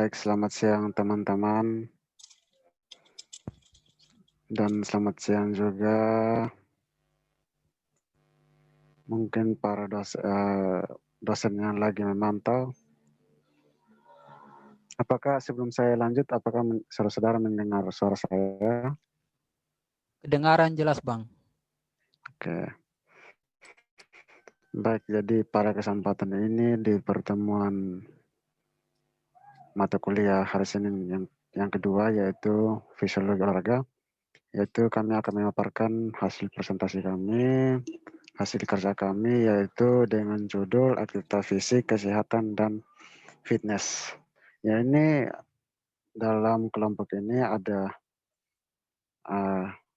Baik, selamat siang teman-teman, dan selamat siang juga mungkin para dosen yang lagi memantau. Apakah sebelum saya lanjut, apakah saudara-saudara mendengar suara saya? Kedengaran jelas, Bang. Oke. Baik, jadi pada kesempatan ini di pertemuan mata kuliah hari Senin yang kedua, yaitu fisiologi olahraga, yaitu kami akan memaparkan hasil presentasi kami, hasil kerja kami, yaitu dengan judul aktivitas fisik, kesehatan, dan fitness. Ya, ini dalam kelompok ini ada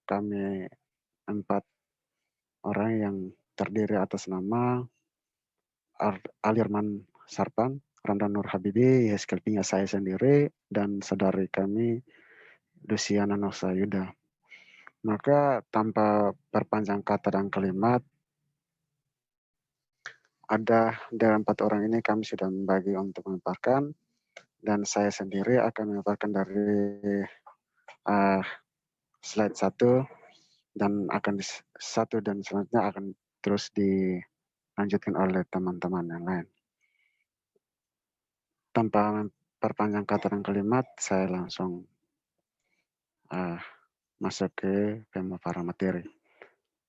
kami 4 orang yang terdiri atas nama Alirman Sarpan, Ramdan Nur Habibi, Yeskel Pinga, saya sendiri, dan saudari kami Luciana Nosayuda. Maka tanpa perpanjang kata dan kalimat, ada dari 4 orang ini kami sudah membagi untuk memaparkan, dan saya sendiri akan memaparkan dari slide 1 dan akan dan selanjutnya akan terus dilanjutkan oleh teman-teman yang lain. Tanpa perpanjang kata dan kalimat, saya langsung masuk ke pemaparan materi.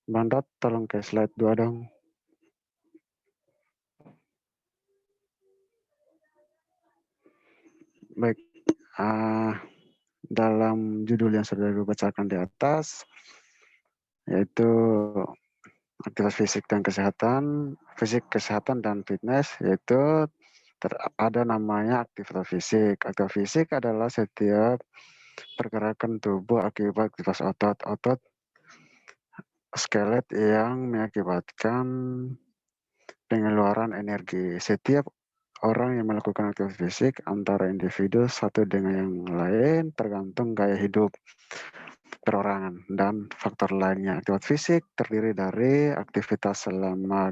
Bang Dot, tolong ke slide 2 dong. Baik, dalam judul yang sudah dibacakan di atas, yaitu aktivitas fisik dan kesehatan dan fitness, yaitu ada namanya aktivitas fisik. Aktivitas fisik adalah setiap pergerakan tubuh akibat aktivitas otot skelet yang mengakibatkan pengeluaran energi. Setiap orang yang melakukan aktivitas fisik antara individu satu dengan yang lain tergantung gaya hidup perorangan dan faktor lainnya. Aktivitas fisik terdiri dari aktivitas selama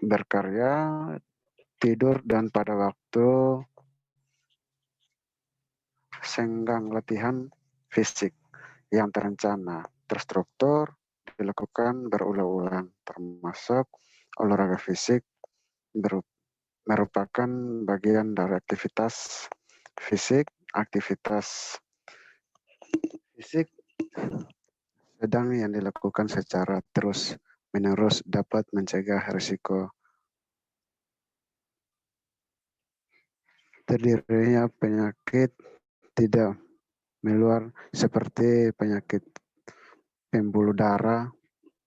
berkarya, tidur, dan pada waktu senggang latihan fisik yang terencana, terstruktur, dilakukan berulang-ulang, termasuk olahraga fisik merupakan bagian dari aktivitas fisik. Aktivitas fisik sedang yang dilakukan secara terus-menerus dapat mencegah risiko terdirinya penyakit tidak menular seperti penyakit pembuluh darah,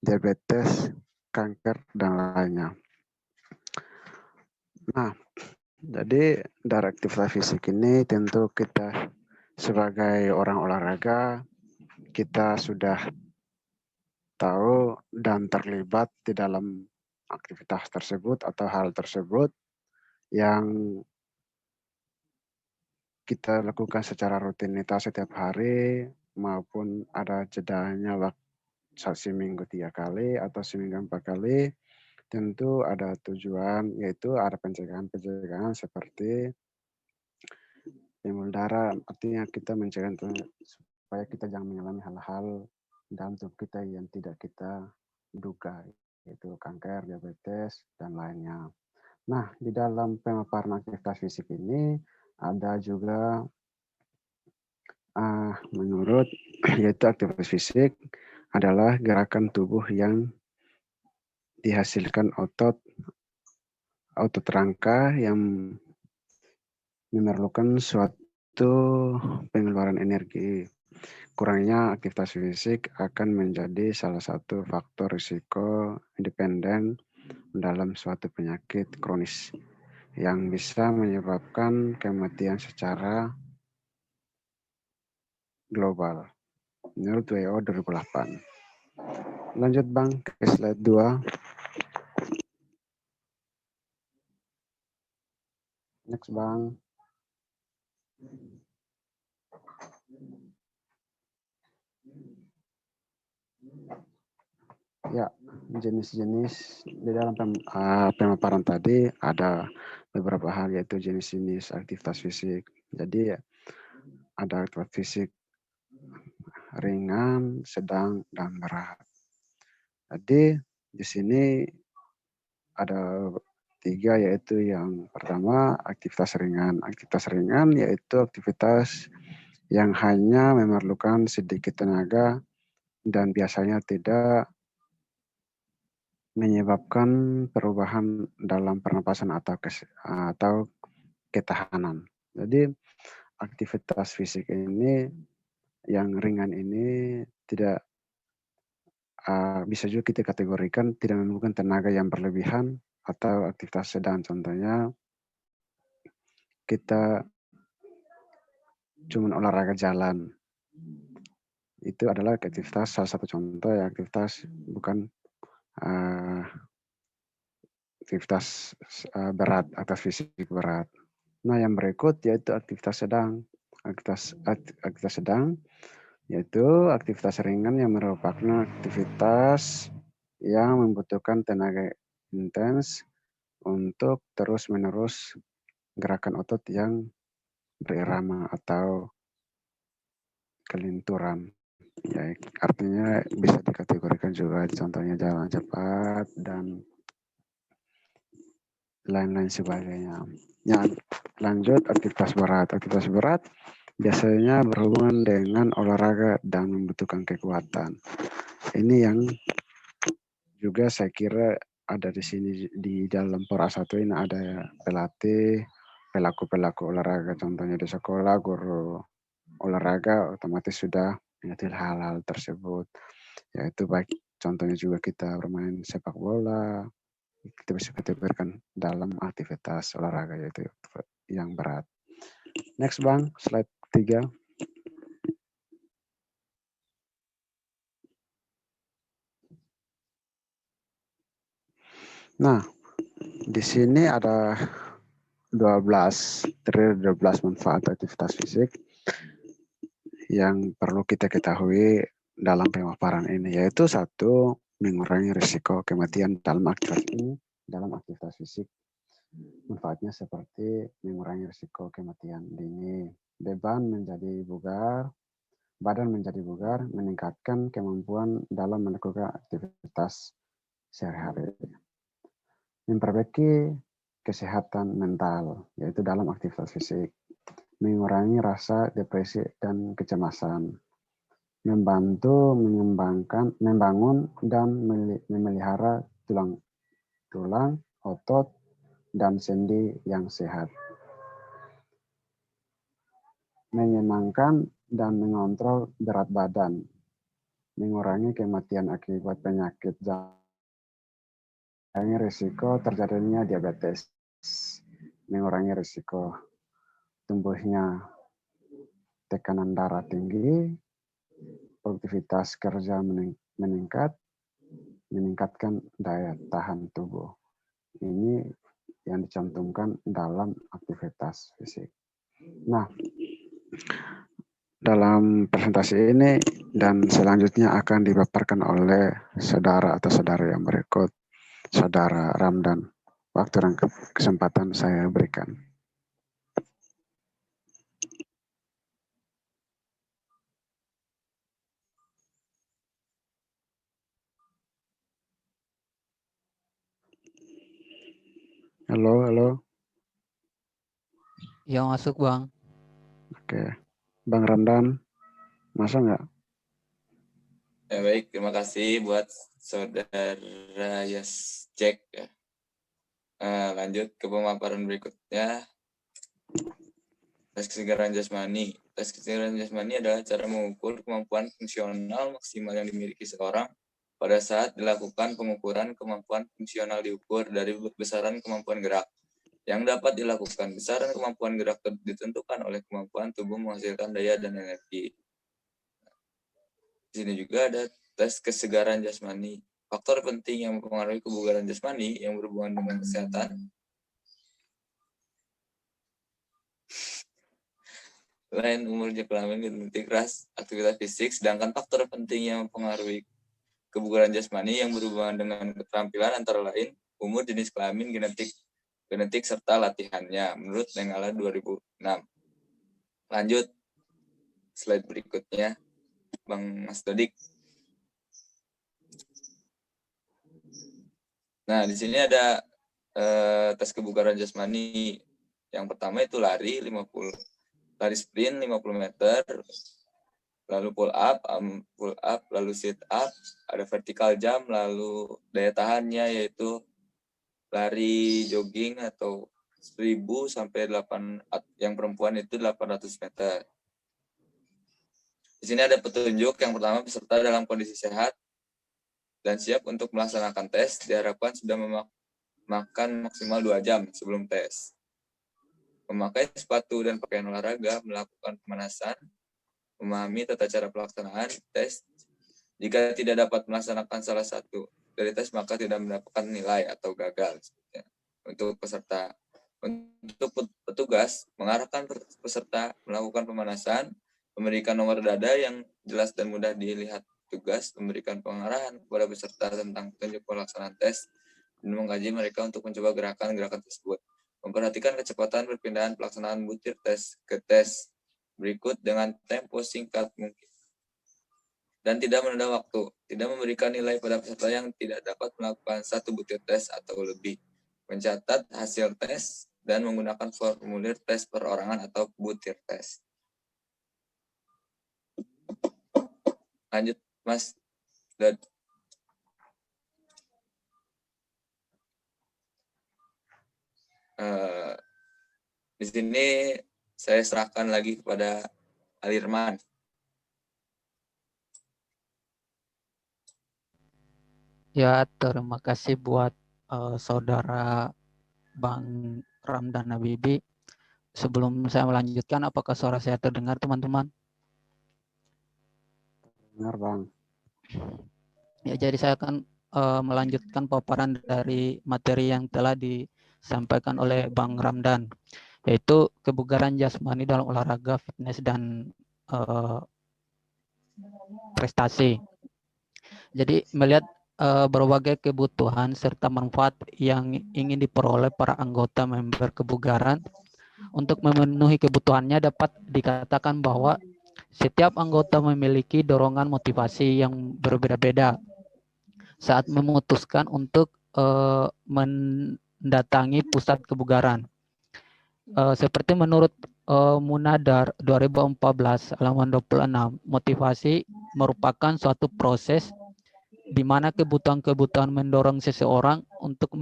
diabetes, kanker, dan lainnya. Nah, jadi dari aktivitas fisik ini tentu kita sebagai orang olahraga, kita sudah tahu dan terlibat di dalam aktivitas tersebut atau hal tersebut yang kita lakukan secara rutinitas setiap hari maupun ada jedanya seminggu 3 kali atau seminggu 4 kali. Tentu ada tujuan, yaitu ada pencegahan seperti pembuluh darah, artinya kita mencegah supaya kita jangan mengalami hal-hal dalam tubuh kita yang tidak kita duga, yaitu kanker, diabetes, dan lainnya. Nah, di dalam pemaparan aktivitas fisik ini ada juga menurut yaitu aktivitas fisik adalah gerakan tubuh yang dihasilkan otot rangka yang memerlukan suatu pengeluaran energi. Kurangnya aktivitas fisik akan menjadi salah satu faktor risiko independen dalam suatu penyakit kronis yang bisa menyebabkan kematian secara global menurut WHO 2008. Lanjut Bang ke slide 2. Next Bang. Ya, jenis-jenis di dalam pemaparan tadi ada beberapa hal, yaitu jenis-jenis aktivitas fisik. Jadi ada aktivitas fisik ringan, sedang, dan berat. Jadi di sini ada 3, yaitu yang pertama aktivitas ringan. Aktivitas ringan yaitu aktivitas yang hanya memerlukan sedikit tenaga dan biasanya tidak menyebabkan perubahan dalam pernapasan atau ketahanan. Jadi aktivitas fisik ini yang ringan ini tidak bisa juga kita kategorikan tidak memerlukan tenaga yang berlebihan, atau aktivitas sedang. Contohnya kita cuma olahraga jalan. Itu adalah aktivitas, salah satu contoh ya, aktivitas bukan aktivitas berat atau fisik berat. Nah, yang berikut yaitu aktivitas sedang. Aktivitas sedang yaitu aktivitas ringan yang merupakan aktivitas yang membutuhkan tenaga intens untuk terus-menerus gerakan otot yang berirama atau kelenturan. Ya, artinya bisa dikategorikan juga contohnya jalan cepat dan lain-lain sebagainya. Ya, lanjut aktivitas berat. Aktivitas berat biasanya berhubungan dengan olahraga dan membutuhkan kekuatan. Ini yang juga saya kira ada di sini di dalam POR A1 ini ada pelatih, pelaku-pelaku olahraga, contohnya di sekolah, guru olahraga otomatis sudah mengerti hal-hal tersebut. Yaitu baik contohnya juga kita bermain sepak bola, kita bisa kategorikan dalam aktivitas olahraga yaitu yang berat. Next Bang, slide 3. Nah, di sini ada 12 manfaat aktivitas fisik yang perlu kita ketahui dalam pemaparan ini, yaitu 1, mengurangi risiko kematian dalam aktivitas fisik. Manfaatnya seperti mengurangi risiko kematian dini, badan menjadi bugar, meningkatkan kemampuan dalam melakukan aktivitas sehari-hari. Memperbaiki kesehatan mental, yaitu dalam aktivitas fisik. Mengurangi rasa depresi dan kecemasan. Membantu membangun dan memelihara tulang, otot, dan sendi yang sehat. Menyenangkan dan mengontrol berat badan. Mengurangi kematian akibat penyakit jantung. Mengurangi risiko terjadinya diabetes. Mengurangi risiko tumbuhnya tekanan darah tinggi, produktivitas kerja meningkat, meningkatkan daya tahan tubuh. Ini yang dicantumkan dalam aktivitas fisik. Nah, dalam presentasi ini dan selanjutnya akan dipaparkan oleh saudara atau saudara yang berikut, Saudara Ramdan. Waktu dan kesempatan saya berikan. Halo. Yang masuk Bang. Oke, Bang Ramdan, masuk nggak? Ya, baik, terima kasih buat saudara Jack. Lanjut ke pemaparan berikutnya. Tes kesegaran jasmani. Tes kesegaran jasmani adalah cara mengukur kemampuan fungsional maksimal yang dimiliki seorang pada saat dilakukan pengukuran kemampuan fungsional diukur dari besaran kemampuan gerak yang dapat dilakukan. Besaran kemampuan gerak ditentukan oleh kemampuan tubuh menghasilkan daya dan energi. Di sini juga ada tes kesegaran jasmani. Faktor penting yang mempengaruhi kebugaran jasmani yang berhubungan dengan kesehatan. Lain umur, kelamin, genetik, ras, aktivitas fisik. Sedangkan faktor penting yang mempengaruhi kebugaran jasmani yang berhubungan dengan keterampilan antara lain umur, jenis kelamin, genetik serta latihannya menurut Nengala 2006. Lanjut slide berikutnya, Bang Mas Dodik. Nah, di sini ada tes kebugaran jasmani. Yang pertama itu lari sprint 50 meter, lalu pull up, lalu sit up, ada vertical jump, lalu daya tahannya yaitu lari jogging atau 1000 sampai 8, yang perempuan itu 800 meter. Di sini ada petunjuk. Yang pertama, peserta dalam kondisi sehat dan siap untuk melaksanakan tes diharapkan sudah makan maksimal 2 jam sebelum tes. Memakai sepatu dan pakaian olahraga, melakukan pemanasan, memahami tata cara pelaksanaan tes. Jika tidak dapat melaksanakan salah satu dari tes, maka tidak mendapatkan nilai atau gagal. Untuk peserta, untuk petugas, mengarahkan peserta melakukan pemanasan, memberikan nomor dada yang jelas dan mudah dilihat petugas, memberikan pengarahan kepada peserta tentang petunjuk pelaksanaan tes, dan mengkaji mereka untuk mencoba gerakan-gerakan tersebut. Memperhatikan kecepatan perpindahan pelaksanaan butir tes ke tes berikut dengan tempo singkat mungkin. Dan tidak menunda waktu. Tidak memberikan nilai pada peserta yang tidak dapat melakukan 1 butir tes atau lebih. Mencatat hasil tes dan menggunakan formulir tes perorangan atau butir tes. Lanjut, Mas. Di sini saya serahkan lagi kepada Alirman. Ya, terima kasih buat saudara Bang Ramdan Habibi. Sebelum saya melanjutkan, apakah suara saya terdengar, teman-teman? Dengar, Bang. Ya, jadi saya akan melanjutkan paparan dari materi yang telah disampaikan oleh Bang Ramdan, yaitu kebugaran jasmani dalam olahraga, fitness, dan prestasi. Jadi melihat berbagai kebutuhan serta manfaat yang ingin diperoleh para anggota member kebugaran, untuk memenuhi kebutuhannya dapat dikatakan bahwa setiap anggota memiliki dorongan motivasi yang berbeda-beda saat memutuskan untuk mendatangi pusat kebugaran. Seperti menurut Munadar 2014 halaman 26, motivasi merupakan suatu proses di mana kebutuhan-kebutuhan mendorong seseorang untuk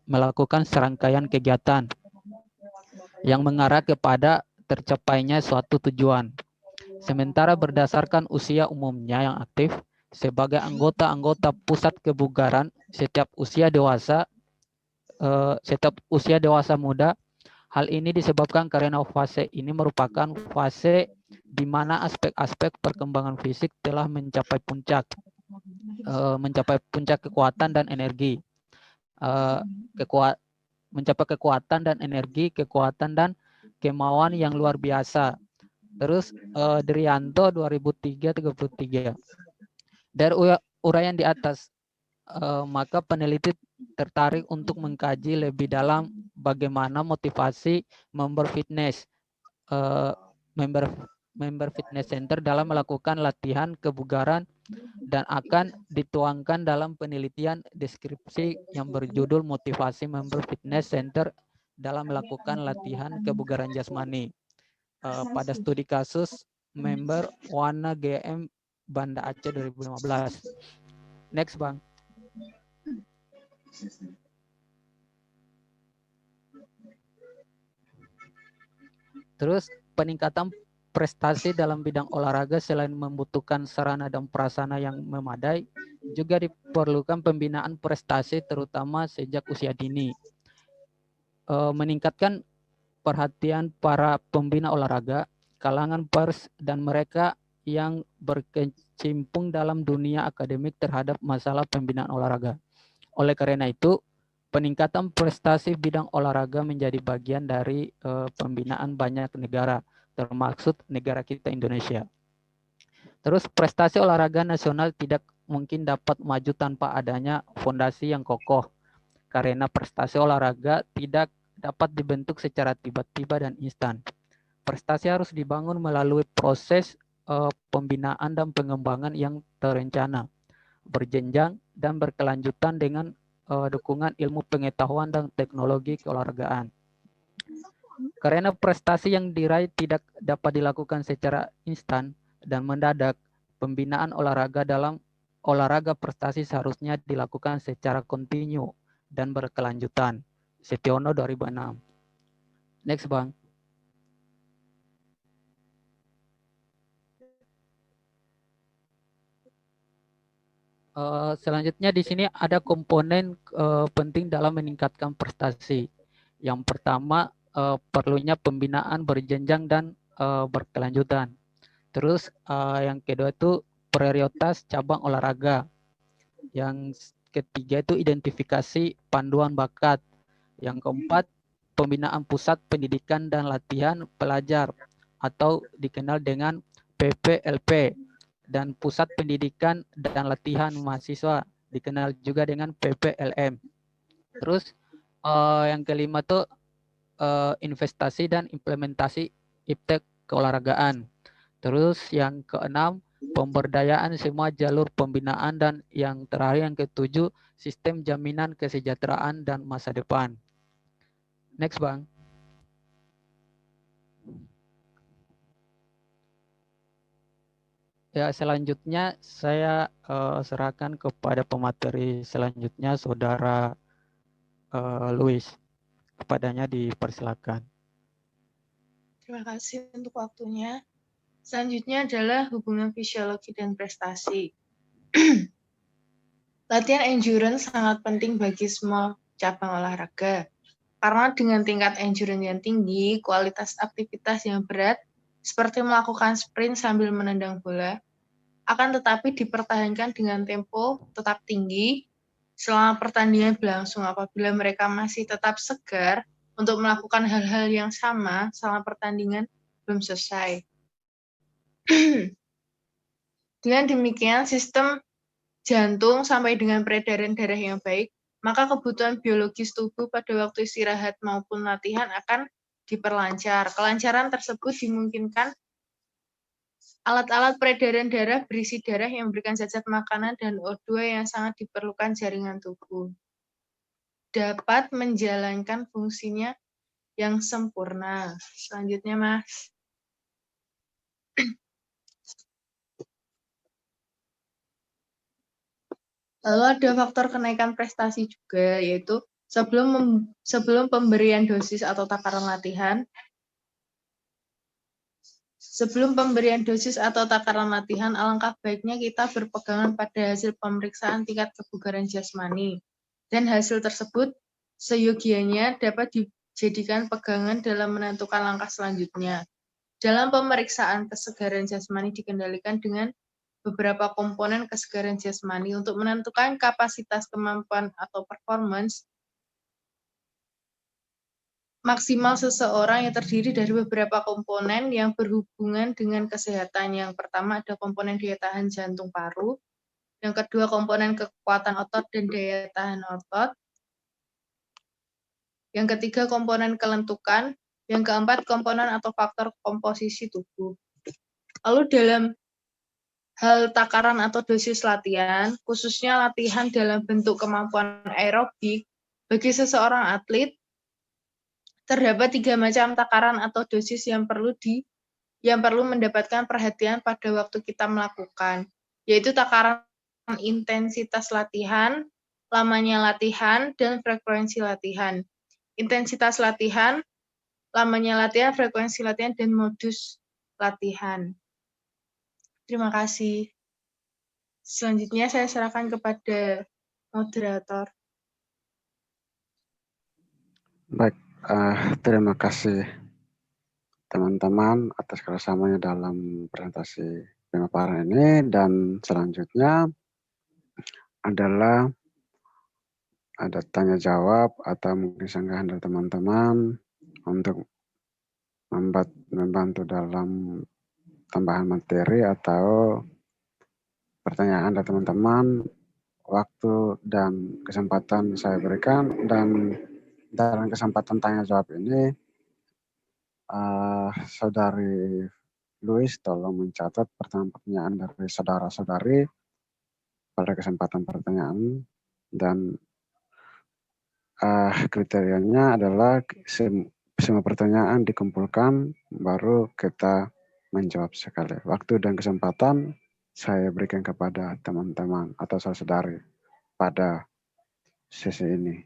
melakukan serangkaian kegiatan yang mengarah kepada tercapainya suatu tujuan. Sementara berdasarkan usia umumnya yang aktif, sebagai anggota-anggota pusat kebugaran setiap usia dewasa muda, hal ini disebabkan karena fase ini merupakan fase di mana aspek-aspek perkembangan fisik telah mencapai puncak kekuatan dan energi, mencapai kekuatan dan energi, kekuatan dan kemauan yang luar biasa. Terus Drianto 2003-33. Dari uraian di atas, maka peneliti tertarik untuk mengkaji lebih dalam bagaimana motivasi member fitness center dalam melakukan latihan kebugaran, dan akan dituangkan dalam penelitian deskripsi yang berjudul motivasi member fitness center dalam melakukan latihan kebugaran jasmani pada studi kasus member Wana GM Banda Aceh 2015. Next, Bang. Terus peningkatan prestasi dalam bidang olahraga selain membutuhkan sarana dan prasarana yang memadai, juga diperlukan pembinaan prestasi terutama sejak usia dini. Meningkatkan perhatian para pembina olahraga, kalangan pers, dan mereka yang berkecimpung dalam dunia akademik terhadap masalah pembinaan olahraga. Oleh karena itu, peningkatan prestasi bidang olahraga menjadi bagian dari pembinaan banyak negara, termasuk negara kita Indonesia. Terus prestasi olahraga nasional tidak mungkin dapat maju tanpa adanya fondasi yang kokoh, karena prestasi olahraga tidak dapat dibentuk secara tiba-tiba dan instan. Prestasi harus dibangun melalui proses pembinaan dan pengembangan yang terencana, berjenjang dan berkelanjutan dengan dukungan ilmu pengetahuan dan teknologi keolahragaan. Karena prestasi yang diraih tidak dapat dilakukan secara instan dan mendadak, pembinaan olahraga dalam olahraga prestasi seharusnya dilakukan secara kontinu dan berkelanjutan. Setiono 2006. Next, Bang. Selanjutnya di sini ada komponen penting dalam meningkatkan prestasi. Yang pertama, perlunya pembinaan berjenjang dan berkelanjutan. Terus yang kedua itu prioritas cabang olahraga. Yang ketiga itu identifikasi panduan bakat. Yang keempat, pembinaan pusat pendidikan dan latihan pelajar atau dikenal dengan PPLP, dan pusat pendidikan dan latihan mahasiswa dikenal juga dengan PPLM. Terus yang kelima tuh investasi dan implementasi iptek keolahragaan. Terus yang keenam, pemberdayaan semua jalur pembinaan, dan yang terakhir yang ketujuh, sistem jaminan kesejahteraan dan masa depan. Next, Bang. Ya, selanjutnya saya serahkan kepada pemateri selanjutnya, Saudara Luis. Kepadanya dipersilakan. Terima kasih untuk waktunya. Selanjutnya adalah hubungan fisiologi dan prestasi. Latihan endurance sangat penting bagi semua cabang olahraga. Karena dengan tingkat endurance yang tinggi, kualitas aktivitas yang berat, seperti melakukan sprint sambil menendang bola, akan tetapi dipertahankan dengan tempo tetap tinggi selama pertandingan berlangsung. Apabila mereka masih tetap segar untuk melakukan hal-hal yang sama selama pertandingan belum selesai. Dengan demikian, sistem jantung sampai dengan peredaran darah yang baik, maka kebutuhan biologis tubuh pada waktu istirahat maupun latihan akan diperlancar. Kelancaran tersebut dimungkinkan alat-alat peredaran darah berisi darah yang memberikan zat-zat makanan dan O2 yang sangat diperlukan jaringan tubuh dapat menjalankan fungsinya yang sempurna. Selanjutnya, Mas. Lalu ada faktor kenaikan prestasi juga, yaitu sebelum pemberian dosis atau takaran latihan. Sebelum pemberian dosis atau takaran latihan, alangkah baiknya kita berpegangan pada hasil pemeriksaan tingkat kebugaran jasmani. Dan hasil tersebut seyogianya dapat dijadikan pegangan dalam menentukan langkah selanjutnya. Dalam pemeriksaan kesegaran jasmani dikendalikan dengan beberapa komponen kesegaran jasmani untuk menentukan kapasitas kemampuan atau performance maksimal seseorang yang terdiri dari beberapa komponen yang berhubungan dengan kesehatan. Yang pertama ada komponen daya tahan jantung paru, yang kedua komponen kekuatan otot dan daya tahan otot, yang ketiga komponen kelentukan, yang keempat komponen atau faktor komposisi tubuh. Lalu dalam hal takaran atau dosis latihan, khususnya latihan dalam bentuk kemampuan aerobik, bagi seseorang atlet, terdapat 3 macam takaran atau dosis yang perlu mendapatkan perhatian pada waktu kita melakukan, yaitu takaran intensitas latihan, lamanya latihan, dan frekuensi latihan. Intensitas latihan, lamanya latihan, frekuensi latihan, dan modus latihan. Terima kasih. Selanjutnya saya serahkan kepada moderator. Baik, terima kasih teman-teman atas kerjasamanya dalam presentasi pemaparan ini, dan selanjutnya adalah ada tanya jawab atau mungkin sanggahan dari teman-teman untuk membantu dalam tambahan materi atau pertanyaan dari teman-teman, waktu dan kesempatan saya berikan, dan dalam kesempatan tanya jawab ini, Saudari Louis tolong mencatat pertanyaan-pertanyaan dari saudara-saudari pada kesempatan pertanyaan, dan kriterianya adalah semua pertanyaan dikumpulkan baru kita menjawab sekali. Waktu dan kesempatan saya berikan kepada teman-teman atau saudari pada sesi ini.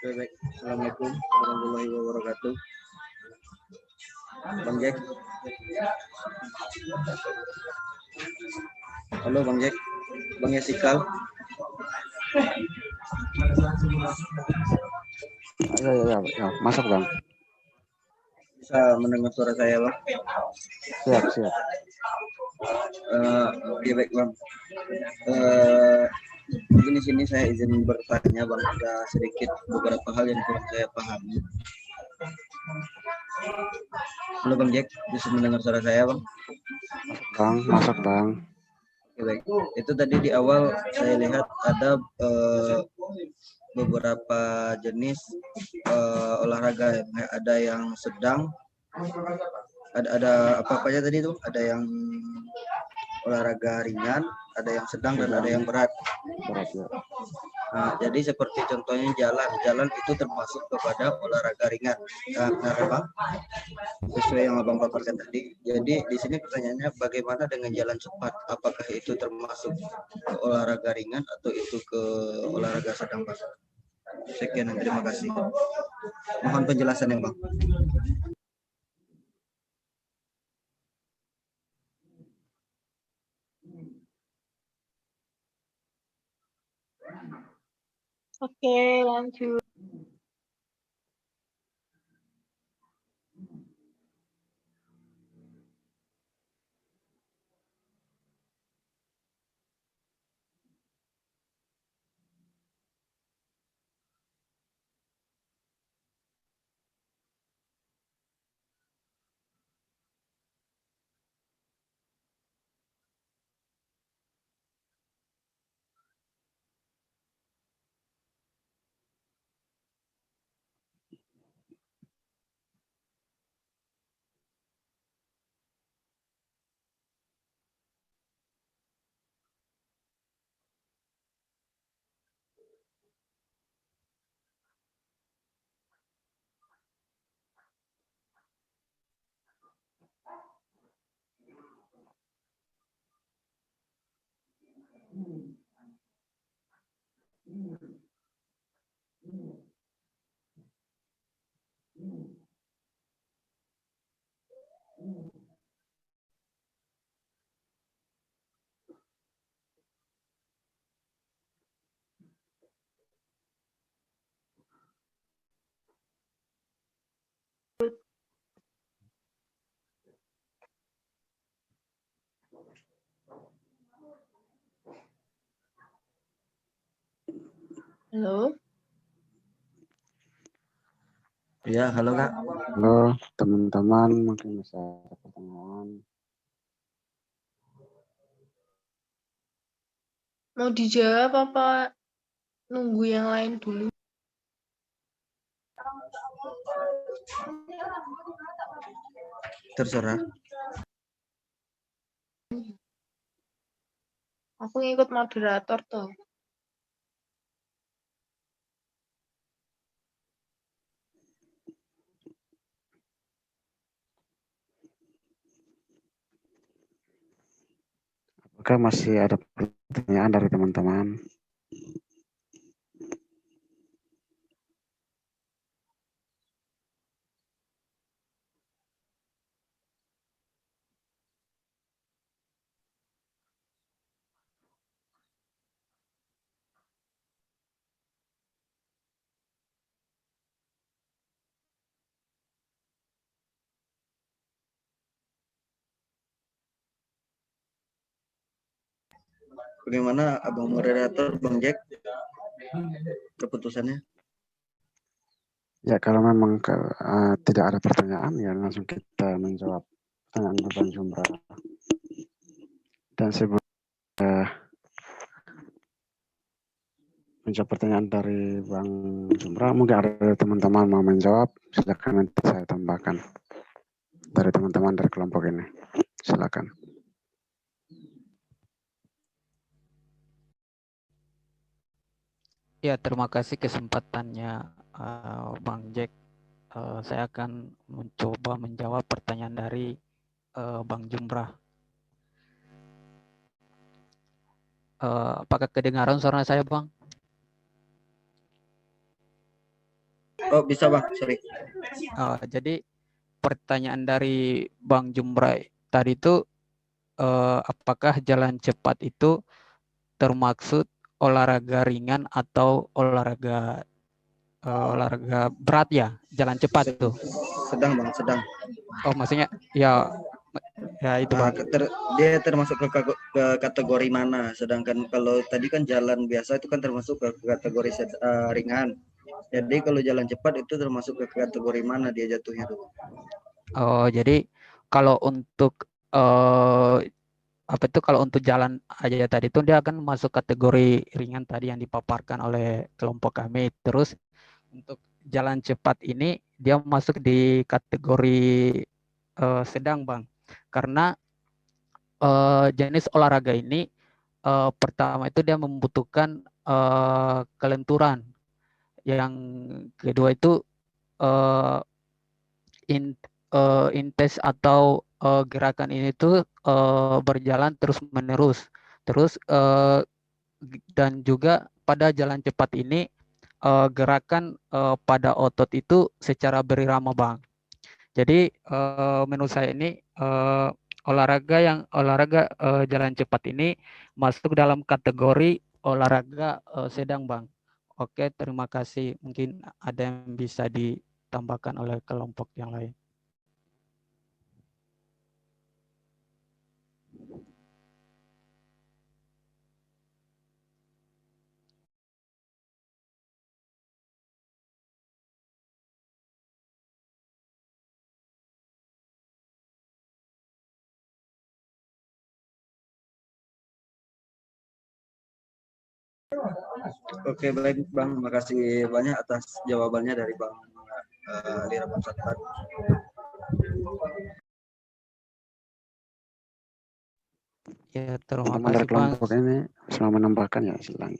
Baik. Assalamualaikum warahmatullahi wabarakatuh. Bang Jack. Halo Bang Jack. Bang Yasikal. Ya, masuk Bang. Bisa mendengar suara saya Bang? Siap. Oke baik Bang. Di sini saya izin bertanya Bang, ada sedikit beberapa hal yang kurang saya pahami. Halo Bang Jack, bisa mendengar suara saya Bang? Masuk Bang. Oke, baik. Itu tadi di awal saya lihat ada beberapa jenis olahraga, ada yang sedang, ada apa aja tadi itu, ada yang olahraga ringan, ada yang sedang dan ada yang berat. Ya. Nah, jadi seperti contohnya jalan itu termasuk kepada olahraga ringan. Benar Bang? Sesuai yang Abang paparkan tadi. Jadi di sini pertanyaannya bagaimana dengan jalan cepat? Apakah itu termasuk ke olahraga ringan atau itu ke olahraga sedang Bang? Sekian dan terima kasih. Mohon penjelasannya Bang. Oke, lanjut. Halo. Ya, halo Kak. Halo teman-teman, mungkin bisa ada pertanyaan. Mau dijawab apa nunggu yang lain dulu? Terserah. Aku ngikut moderator tuh. Apakah masih ada pertanyaan dari teman-teman? Bagaimana Abang Moderator, Bang Jack, keputusannya? Ya, kalau memang tidak ada pertanyaan, ya langsung kita menjawab pertanyaan Bang Jumra. Dan sebelum menjawab pertanyaan dari Bang Jumra, mungkin ada teman-teman mau menjawab, silakan nanti saya tambahkan dari teman-teman dari kelompok ini. Silakan. Ya, terima kasih kesempatannya Bang Jack. Saya akan mencoba menjawab pertanyaan dari Bang Jumrah. Apakah kedengaran suara saya, Bang? Oh, bisa Bang, sorry. Jadi pertanyaan dari Bang Jumrah tadi itu, apakah jalan cepat itu termaksud olahraga ringan atau olahraga berat ya, jalan cepat itu? Sedang Bang, sedang. Oh, maksudnya ya itu Bang. Dia termasuk ke kategori mana? Sedangkan kalau tadi kan jalan biasa itu kan termasuk ke kategori ringan. Jadi kalau jalan cepat itu termasuk ke kategori mana dia jatuhnya tuh? Oh, jadi kalau untuk apa itu, kalau untuk jalan aja tadi itu dia akan masuk kategori ringan tadi yang dipaparkan oleh kelompok kami. Terus untuk jalan cepat ini dia masuk di kategori sedang, Bang. Karena jenis olahraga ini pertama itu dia membutuhkan kelenturan. Yang kedua itu intens atau gerakan ini tuh berjalan terus-menerus. Terus dan juga pada jalan cepat ini gerakan pada otot itu secara berirama, Bang. Jadi menurut saya ini olahraga jalan cepat ini masuk dalam kategori olahraga sedang, Bang. Oke, terima kasih. Mungkin ada yang bisa ditambahkan oleh kelompok yang lain. Oke, baik Bang, makasih banyak atas jawabannya dari Bang Ali Rahman Sattar. Ya, terima Teman-teman kasih, dari Bang. kelompok ini semua menambahkan ya, silakan.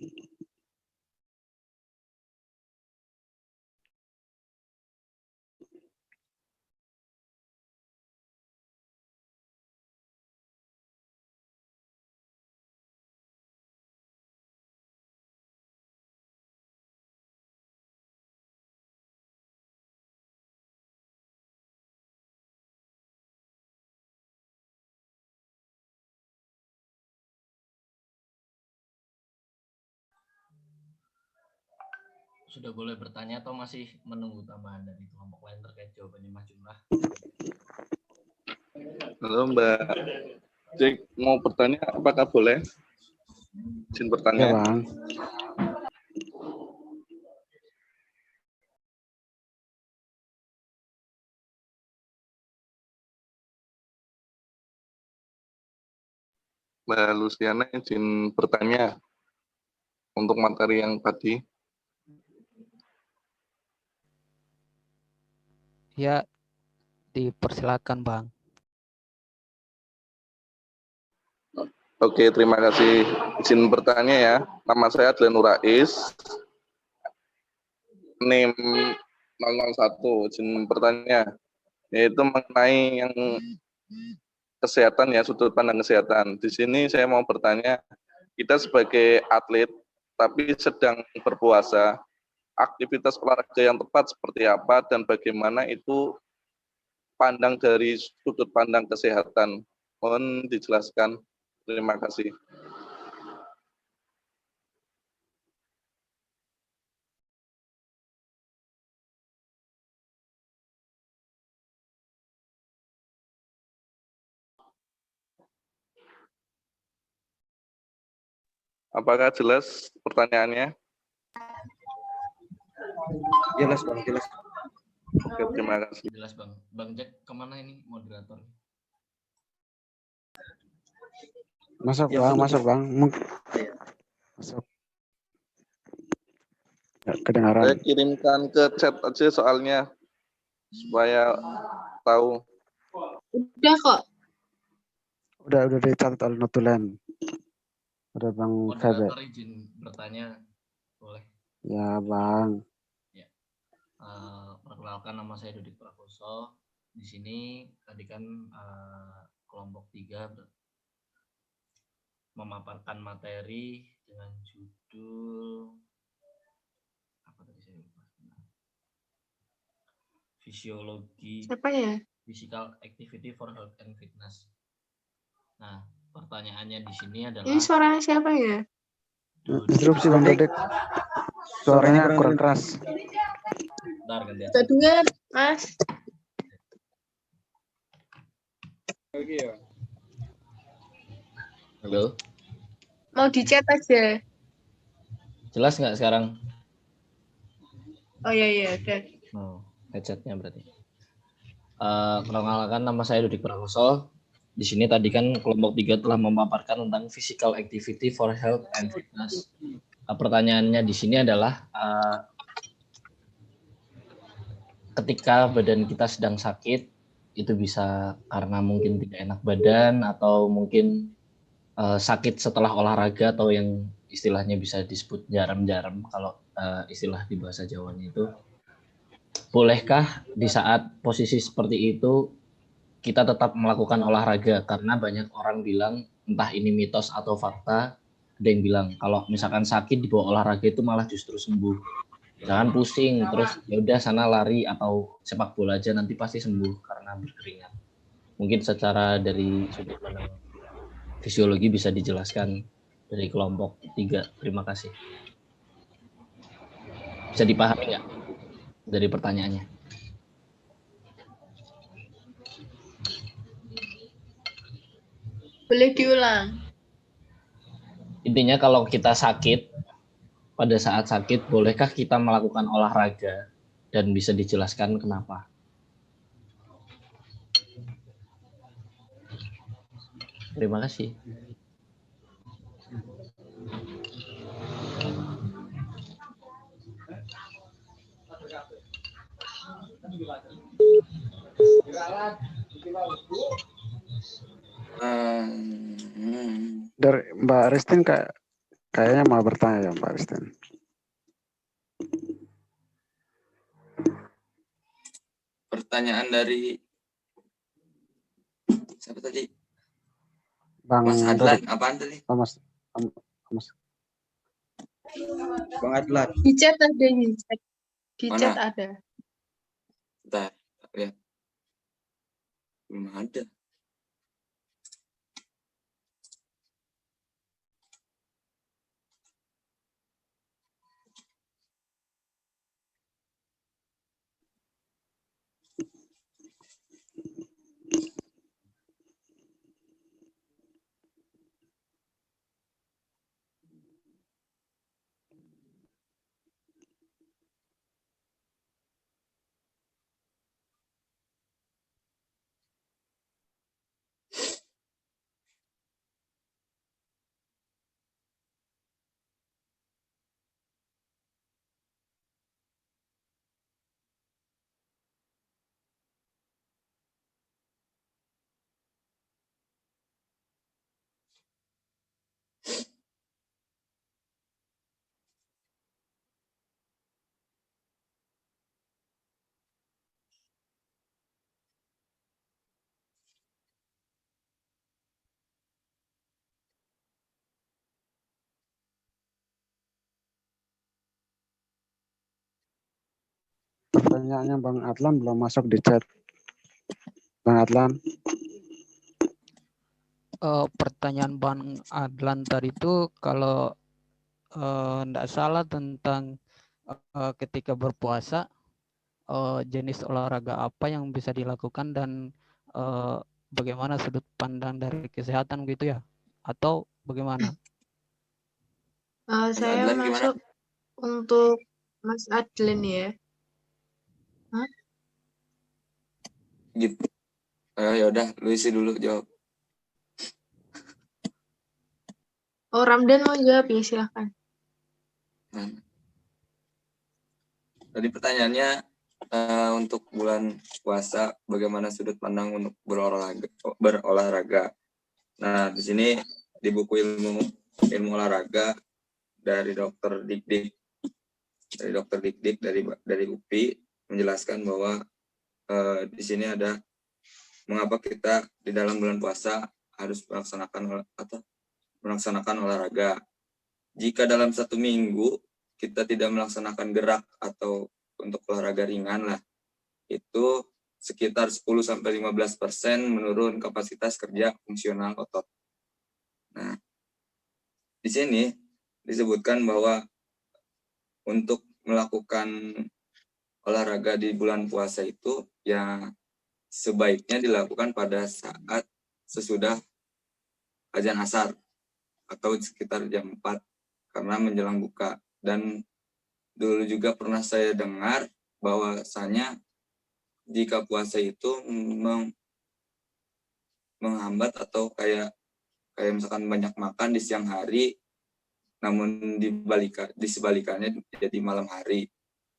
Sudah boleh bertanya atau masih menunggu tambahan dari kelompok lain terkait jawabannya Mas Jumrah? Halo Mbak Jack, mau bertanya apakah boleh? Izin bertanya. Ya Bang. Mbak Luciana izin bertanya untuk materi yang tadi. Ya, dipersilakan, Bang. Oke, terima kasih. Izin bertanya ya. Nama saya Adlan Nurais. NIM 001. Izin bertanya. Yaitu mengenai yang kesehatan ya, sudut pandang kesehatan. Di sini saya mau bertanya, kita sebagai atlet tapi sedang berpuasa, aktivitas olahraga yang tepat seperti apa dan bagaimana itu pandang dari sudut pandang kesehatan. Mohon dijelaskan. Terima kasih. Apakah jelas pertanyaannya? Jelas Bang, jelas. Oke, terima kasih. Jelas Bang. Bang Jack kemana ini moderator? Masuk Ya, Bang, betul. masuk Bang. Iya. Masuk. Ya, kedengaran. Saya kirimkan ke chat aja soalnya supaya tahu. Udah kok. Udah dicatat oleh Notulen. Udah Bang Febe. Moderator izin bertanya, boleh? Ya Bang. Perkenalkan, nama saya Dodik Prakoso. Di sini tadi kan kelompok 3 memaparkan materi dengan judul apa tadi saya lupa. Fisiologi. Siapa ya? Physical activity for health and fitness. Nah, pertanyaannya di sini adalah Ini suaranya siapa ya? Disrupsi Bang Dodik. Suaranya kurang keras. Bentar, ganti Gak aja. dengar, Mas. Halo, Mau di chat aja. jelas nggak sekarang? Oh iya, udah. Oh, headsetnya berarti. Perkenalkan, nama saya Dodik Prakoso. Di sini tadi kan kelompok 3 telah memaparkan tentang physical activity for health and fitness. Pertanyaannya di sini adalah ketika badan kita sedang sakit, itu bisa karena mungkin tidak enak badan atau mungkin sakit setelah olahraga atau yang istilahnya bisa disebut jaram-jaram kalau istilah di bahasa Jawanya itu. Bolehkah di saat posisi seperti itu kita tetap melakukan olahraga? Karena banyak orang bilang, entah ini mitos atau fakta, ada yang bilang kalau misalkan sakit dibawa olahraga itu malah justru sembuh. Jangan pusing, terus ya udah sana lari atau sepak bola aja nanti pasti sembuh karena berkeringat. Mungkin secara dari sudut pandang fisiologi bisa dijelaskan dari kelompok 3. Terima kasih. Bisa dipahami nggak dari pertanyaannya? Boleh diulang. Intinya kalau kita sakit, pada saat sakit, bolehkah kita melakukan olahraga? Dan bisa dijelaskan kenapa? Terima kasih. Dari Mbak Ristin kayaknya mau bertanya ya Mbak Ristin. Pertanyaan dari siapa tadi? Bang Mas Adlan, Dodik. apaan tadi? Oh, Mas. Bang Adlan. Di chat ada, di chat. Di Mana? chat ada. Bentar, lihat. Belum ada. Pertanyaannya Bang Adlan belum masuk di chat. Bang Adlan. Pertanyaan Bang Adlan tadi itu kalau tidak salah tentang ketika berpuasa, jenis olahraga apa yang bisa dilakukan dan bagaimana sudut pandang dari kesehatan gitu ya? Atau bagaimana? Saya Adlan gimana? masuk untuk Mas Adlen ya. Hah? Gitu. Ya udah, lu isi dulu jawab. Oh, Ramdan mau jawab ya, silahkan. Tadi pertanyaannya untuk bulan puasa bagaimana sudut pandang untuk berolahraga. Nah, di sini di buku ilmu olahraga dari Dr. Dik dari UPI menjelaskan bahwa di sini ada mengapa kita di dalam bulan puasa harus melaksanakan olahraga. Jika dalam 1 minggu kita tidak melaksanakan gerak atau untuk olahraga ringan lah, itu sekitar 10-15% menurun kapasitas kerja fungsional otot. Nah, di sini disebutkan bahwa untuk melakukan olahraga di bulan puasa itu ya sebaiknya dilakukan pada saat sesudah azan asar atau sekitar jam 4 karena menjelang buka. Dan dulu juga pernah saya dengar bahwasanya jika puasa itu menghambat atau kayak misalkan banyak makan di siang hari, namun disebalikannya jadi malam hari.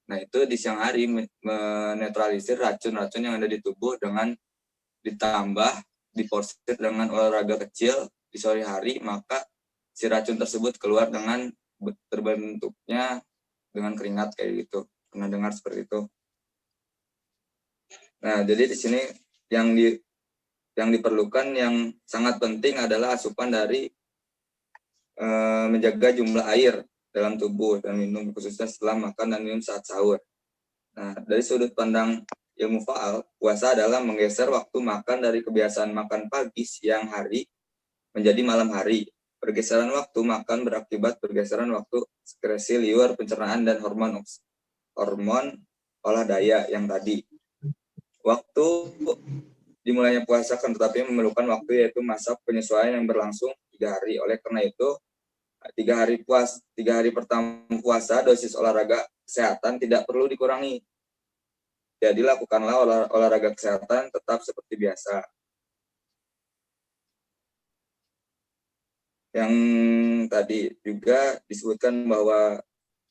Nah, itu di siang hari menetralisir racun-racun yang ada di tubuh dengan ditambah diporsir dengan olahraga kecil di sore hari, maka si racun tersebut keluar dengan terbentuknya dengan keringat kayak gitu. Pernah dengar seperti itu. Nah, jadi di sini yang diperlukan yang sangat penting adalah asupan dari menjaga jumlah air dalam tubuh dan minum khususnya setelah makan dan minum saat sahur. Nah, dari sudut pandang ilmu faal, puasa adalah menggeser waktu makan dari kebiasaan makan pagi, siang hari menjadi malam hari. Pergeseran waktu makan berakibat pergeseran waktu sekresi liur pencernaan dan hormon olah daya yang tadi. Waktu dimulainya puasa kan tetapi memerlukan waktu yaitu masa penyesuaian yang berlangsung 3 hari. Oleh karena itu 3 hari pertama puasa dosis olahraga kesehatan tidak perlu dikurangi. Jadi lakukanlah olahraga kesehatan tetap seperti biasa. Yang tadi juga disebutkan bahwa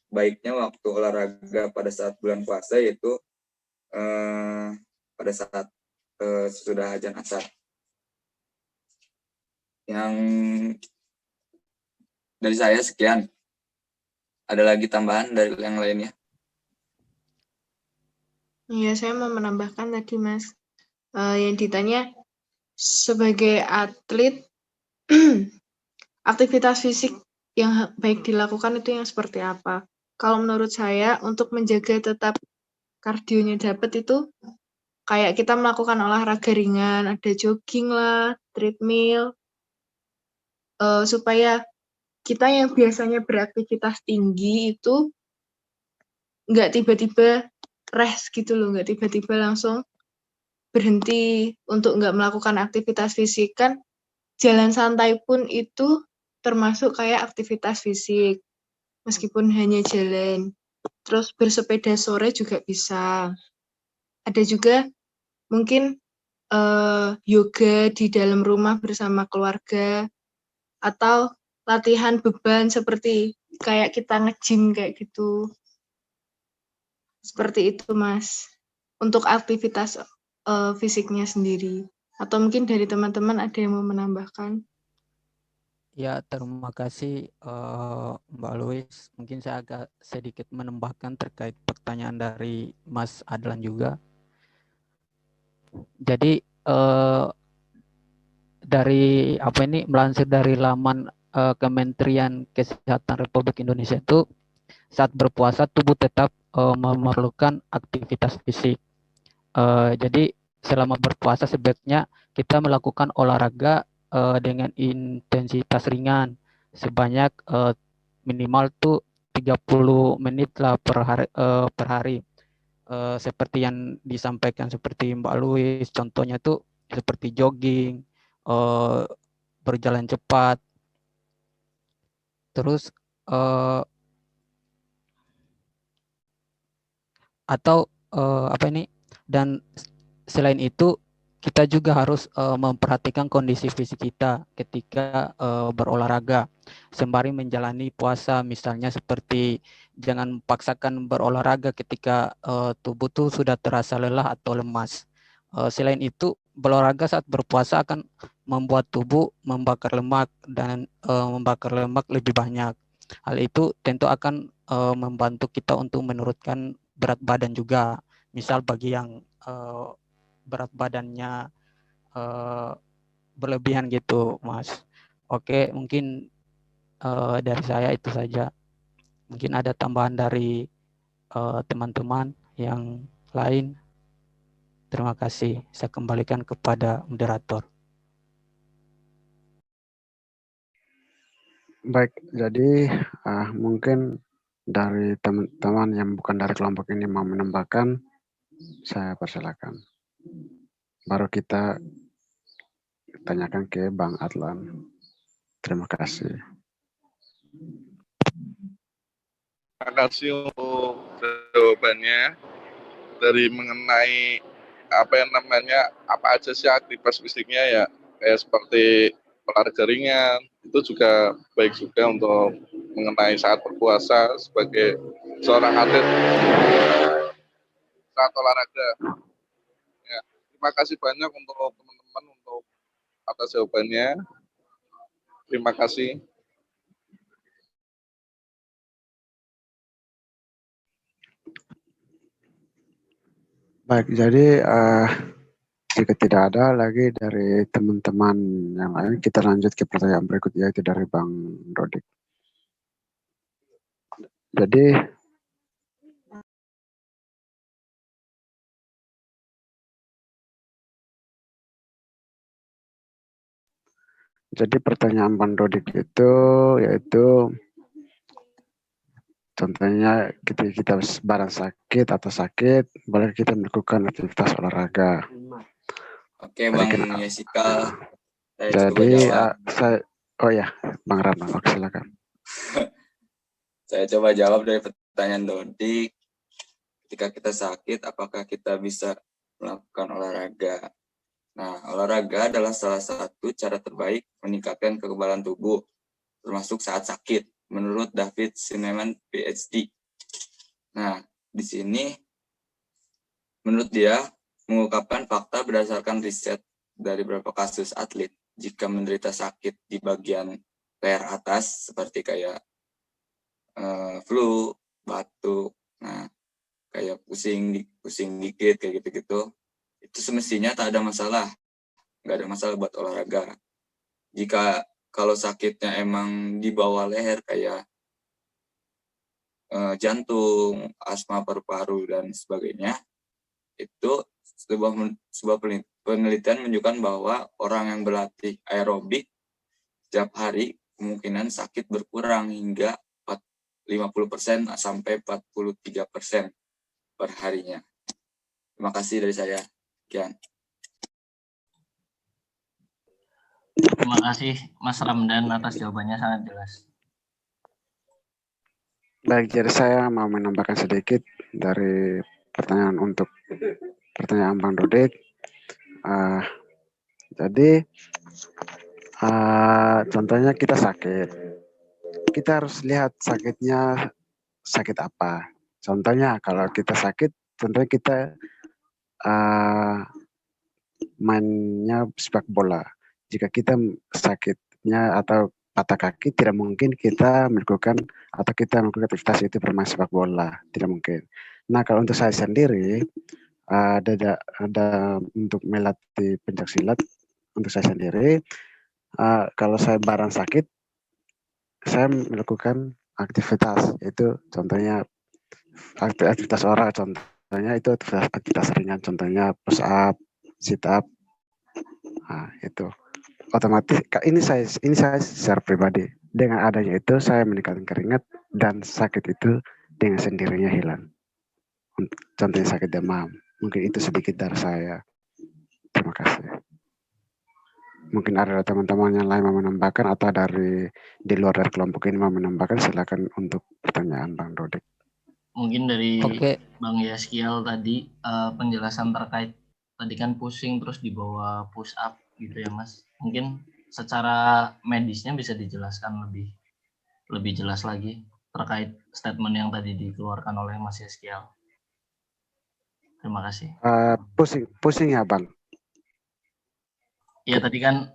baiknya waktu olahraga pada saat bulan puasa yaitu pada saat sudah azan asar. Yang dari saya sekian. Ada lagi tambahan dari yang lainnya? Iya, saya mau menambahkan tadi, Mas. Yang ditanya, sebagai atlet, aktivitas fisik yang baik dilakukan itu yang seperti apa? Kalau menurut saya, untuk menjaga tetap kardionya dapat itu, kayak kita melakukan olahraga ringan, ada jogging lah, treadmill, supaya kita yang biasanya beraktivitas tinggi itu nggak tiba-tiba rest gitu loh, nggak tiba-tiba langsung berhenti untuk nggak melakukan aktivitas fisik. Kan jalan santai pun itu termasuk kayak aktivitas fisik, meskipun hanya jalan. Terus bersepeda sore juga bisa. Ada juga mungkin yoga di dalam rumah bersama keluarga, atau latihan beban seperti kayak kita nge-gym kayak gitu. Seperti itu, Mas. Untuk aktivitas fisiknya sendiri. Atau mungkin dari teman-teman ada yang mau menambahkan? Ya, terima kasih Mbak Louis. Mungkin saya agak sedikit menambahkan terkait pertanyaan dari Mas Adlan juga. Jadi dari melansir dari laman Kementerian Kesehatan Republik Indonesia itu, saat berpuasa tubuh tetap memerlukan aktivitas fisik. Jadi selama berpuasa sebaiknya kita melakukan olahraga dengan intensitas ringan sebanyak minimal tuh 30 menit lah per hari. Seperti yang disampaikan seperti Mbak Louis, contohnya tuh seperti jogging, berjalan cepat. Terus dan selain itu kita juga harus memperhatikan kondisi fisik kita ketika berolahraga sembari menjalani puasa, misalnya seperti jangan paksakan berolahraga ketika tubuh tuh sudah terasa lelah atau lemas. Selain itu, berolahraga saat berpuasa akan membuat tubuh membakar lemak dan membakar lemak lebih banyak. Hal itu tentu akan membantu kita untuk menurunkan berat badan juga. Misal bagi yang berat badannya berlebihan gitu, Mas. Oke, mungkin dari saya itu saja. Mungkin ada tambahan dari teman-teman yang lain. Terima kasih. Saya kembalikan kepada moderator. Baik, jadi mungkin dari teman-teman yang bukan dari kelompok ini mau menambahkan, saya persilakan. Baru kita tanyakan ke Bang Adlan. Terima kasih. Terima kasih untuk jawabannya. Dari mengenai apa aja sih aktivitas fisiknya ya, kayak seperti olahraga ringan, itu juga baik juga untuk mengenai saat berpuasa sebagai seorang atlet saat olahraga. Ya, terima kasih banyak untuk teman-teman untuk atas jawabannya. Terima kasih. Baik, jadi jika tidak ada lagi dari teman-teman yang lain, kita lanjut ke pertanyaan berikutnya, yaitu dari Bang Dodik. Jadi pertanyaan Bang Dodik itu yaitu contohnya kita barang sakit atau sakit, boleh kita melakukan aktivitas olahraga. Oke, Bang Yesikal. Jadi Bang Rama, silakan. Saya coba jawab dari pertanyaan Dodik. Ketika kita sakit, apakah kita bisa melakukan olahraga? Nah, olahraga adalah salah satu cara terbaik meningkatkan kekebalan tubuh, termasuk saat sakit, menurut David Sineman, PhD. Nah, di sini menurut dia mengungkapkan fakta berdasarkan riset dari beberapa kasus atlet jika menderita sakit di bagian leher atas seperti kayak flu, batuk, nah kayak pusing dikit kayak gitu-gitu, itu semestinya tak ada masalah, nggak ada masalah buat olahraga. Jika kalau sakitnya emang di bawah leher kayak jantung, asma paru-paru dan sebagainya, itu sebuah penelitian menunjukkan bahwa orang yang berlatih aerobik setiap hari kemungkinan sakit berkurang hingga 50% sampai 43% per harinya. Terima kasih dari saya. Sekian. Terima kasih Mas Ramdan atas jawabannya, sangat jelas. Baik, jadi saya mau menambahkan sedikit dari pertanyaan Bang Dodik. Jadi contohnya kita sakit, kita harus lihat sakitnya sakit apa. Contohnya kalau kita sakit, contohnya kita mainnya sepak bola. Jika kita sakitnya atau patah kaki, tidak mungkin kita melakukan aktivitas itu bermain sepak bola, tidak mungkin. Nah, kalau untuk saya sendiri ada untuk melatih pencaksilat untuk saya sendiri. Kalau saya barang sakit, saya melakukan aktivitas, itu contohnya aktivitas olahraga, contohnya itu aktivitas ringan, contohnya push up, sit up. Nah, itu otomatis ini saya secara pribadi, dengan adanya itu saya meningkatkan keringat dan sakit itu dengan sendirinya hilang. Contohnya sakit demam, mungkin itu sedikit dari saya. Terima kasih. mungkin ada teman-teman yang lain mau menambahkan atau di luar dari kelompok ini mau menambahkan, silakan untuk pertanyaan Bang Dodik. Mungkin dari Oke. Bang Yaskiel tadi penjelasan terkait tadi kan pushing terus dibawa push up gitu ya Mas. Mungkin secara medisnya bisa dijelaskan lebih jelas lagi terkait statement yang tadi dikeluarkan oleh Mas Yaskiel. Terima kasih. Pusing ya Bang. Ya tadi kan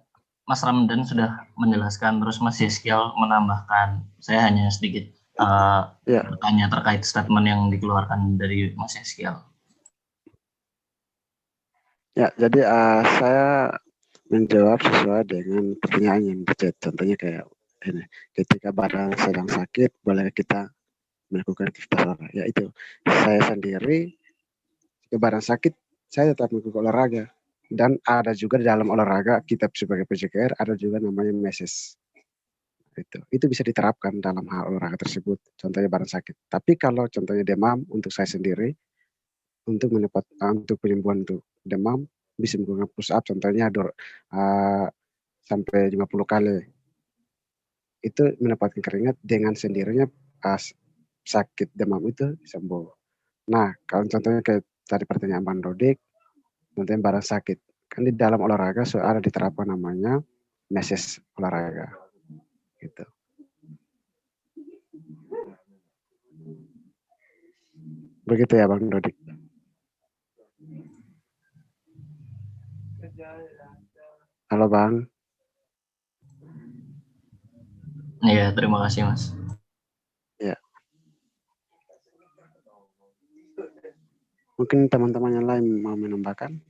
Mas Ramdan sudah menjelaskan, terus Mas Yaskiel menambahkan. Saya hanya sedikit bertanya terkait statement yang dikeluarkan dari Mas Yaskiel. Ya, jadi saya menjawab sesuai dengan pertanyaan yang dicet. Contohnya kayak ini, ketika badan sedang sakit, boleh kita melakukan aktivitas olahraga. Ya itu, saya sendiri ke badan sakit, saya tetap melakukan olahraga. Dan ada juga di dalam olahraga, kita sebagai PJKR, ada juga namanya meses. Itu bisa diterapkan dalam hal olahraga tersebut, contohnya badan sakit. Tapi kalau contohnya demam, untuk saya sendiri, untuk penyembuhan untuk demam, bisa menggunakan push up, contohnya sampai 50 kali. Itu mendapatkan keringat dengan sendirinya sakit demam itu sembuh. Nah, kalau contohnya kayak tadi pertanyaan Bang Dodik, contohnya badan sakit, kan di dalam olahraga ada diterapkan namanya meses olahraga. Gitu. Begitu ya Bang Dodik. Halo Bang. Iya, terima kasih Mas. Ya. Mungkin teman-teman yang lain mau menambahkan?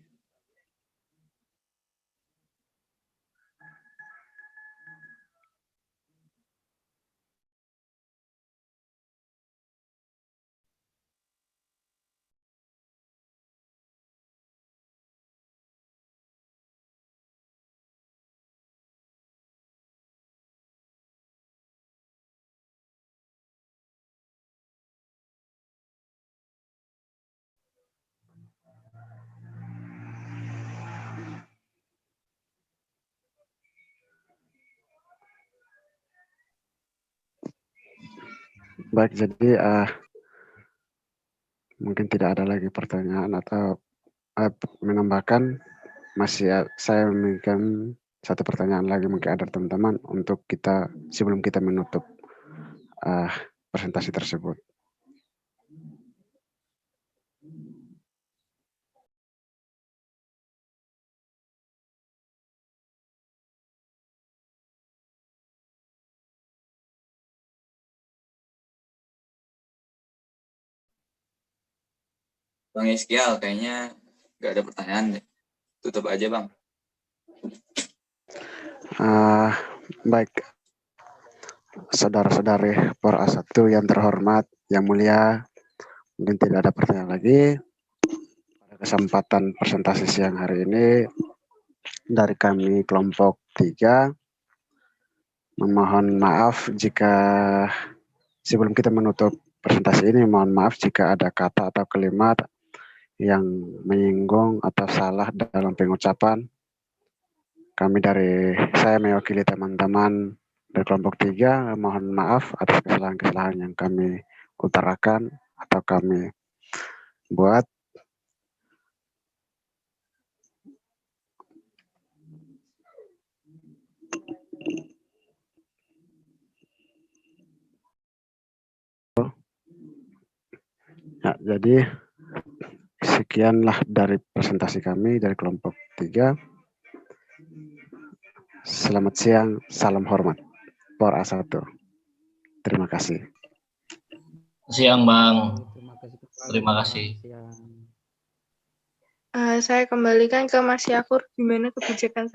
Baik, jadi mungkin tidak ada lagi pertanyaan atau menambahkan. Saya memberikan satu pertanyaan lagi, mungkin ada teman-teman untuk kita sebelum kita menutup presentasi tersebut. Bang Yaskiel, kayaknya nggak ada pertanyaan deh. Tutup aja Bang. Baik, saudara-saudari POR A1 yang terhormat, yang mulia, mungkin tidak ada pertanyaan lagi. Pada kesempatan presentasi siang hari ini, dari kami kelompok 3, memohon maaf jika sebelum kita menutup presentasi ini, mohon maaf jika ada kata atau kalimat yang menyinggung atau salah dalam pengucapan. Saya mewakili teman-teman dari kelompok 3, mohon maaf atas kesalahan-kesalahan yang kami utarakan atau kami buat. Ya, jadi sekianlah dari presentasi kami dari kelompok 3. Selamat siang, salam hormat. POR A1. Terima kasih. Siang Bang. Terima kasih. Saya kembalikan ke Mas Yakur, gimana kebijakan